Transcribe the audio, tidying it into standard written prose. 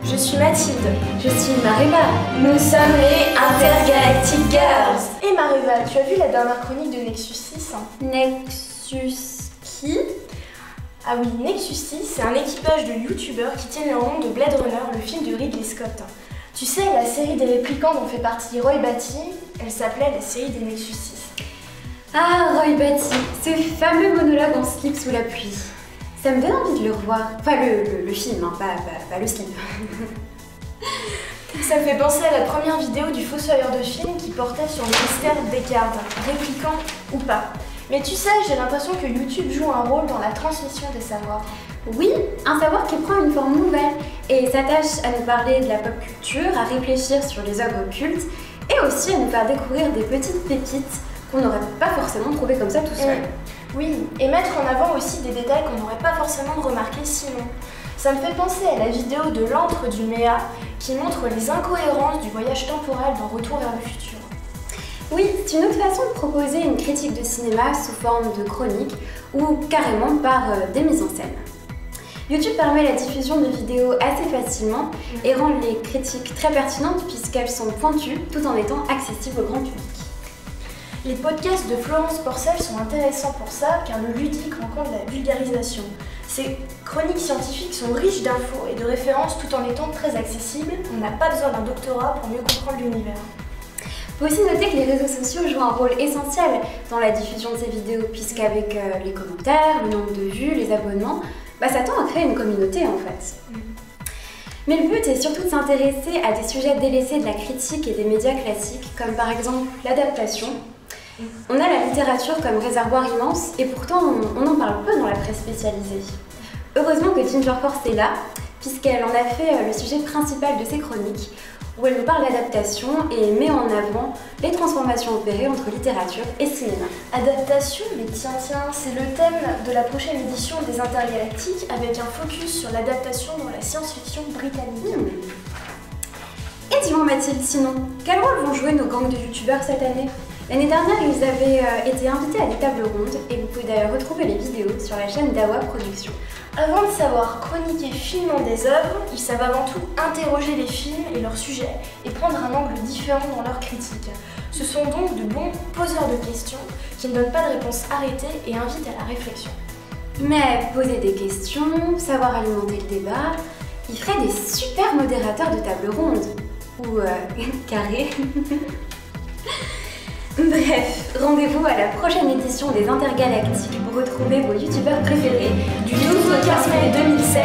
Je suis Mathilde. Je suis Mareva. Nous sommes les Intergalactic Girls. Et Mareva, tu as vu la dernière chronique de Nexus 6 Nexus qui? Ah oui, Nexus 6, c'est un équipage de youtubeurs qui tiennent le monde de Blade Runner, le film de Ridley Scott. Tu sais, la série des réplicants dont fait partie Roy Batty, elle s'appelait la série des Nexus 6. Ah, Roy Batty, ce fameux monologue en slip sous la pluie. Ça me donne envie de le revoir. Enfin, le film, hein, pas le slip. Ça me fait penser à la première vidéo du fossoyeur de film qui portait sur le mystère Deckard, répliquant ou pas. Mais tu sais, j'ai l'impression que YouTube joue un rôle dans la transmission des savoirs. Oui, un savoir qui prend une forme nouvelle et s'attache à nous parler de la pop culture, à réfléchir sur les œuvres occultes et aussi à nous faire découvrir des petites pépites qu'on n'aurait pas forcément trouvées comme ça tout seul. Oui, et mettre en avant aussi des détails qu'on n'aurait pas forcément remarqués sinon. Ça me fait penser à la vidéo de l'antre du Méa qui montre les incohérences du voyage temporel dans Retour vers le futur. Oui, c'est une autre façon de proposer une critique de cinéma sous forme de chronique ou carrément par des mises en scène. YouTube permet la diffusion de vidéos assez facilement et rend les critiques très pertinentes puisqu'elles sont pointues tout en étant accessibles au grand public. Les podcasts de Florence Porcel sont intéressants pour ça car le ludique rencontre la vulgarisation. Ces chroniques scientifiques sont riches d'infos et de références tout en étant très accessibles. On n'a pas besoin d'un doctorat pour mieux comprendre l'univers. Il faut aussi noter que les réseaux sociaux jouent un rôle essentiel dans la diffusion de ces vidéos puisqu'avec les commentaires, le nombre de vues, les abonnements, ça tend à créer une communauté en fait. Mais le but est surtout de s'intéresser à des sujets délaissés de la critique et des médias classiques comme par exemple l'adaptation. On a la littérature comme réservoir immense et pourtant on en parle peu dans la presse spécialisée. Heureusement que Ginger Force est là puisqu'elle en a fait le sujet principal de ses chroniques où elle nous parle d'adaptation et met en avant les transformations opérées entre littérature et cinéma. Adaptation, mais tiens, c'est le thème de la prochaine édition des Intergalactiques avec un focus sur l'adaptation dans la science-fiction britannique. Et dis-moi Mathilde, sinon, quel rôle vont jouer nos gangs de youtubeurs cette année? L'année dernière, ils avaient été invités à des tables rondes et vous pouvez d'ailleurs retrouver les vidéos sur la chaîne d'Awa Productions. Avant de savoir chroniquer finement des œuvres, ils savent avant tout interroger les films et leurs sujets et prendre un angle différent dans leur critique. Ce sont donc de bons poseurs de questions qui ne donnent pas de réponse arrêtée et invitent à la réflexion. Mais poser des questions, savoir alimenter le débat, ils feraient des super modérateurs de table ronde. Ou carré. Bref, rendez-vous à la prochaine édition des Intergalactiques pour retrouver vos youtubeurs préférés du 12 au 15 mai 2016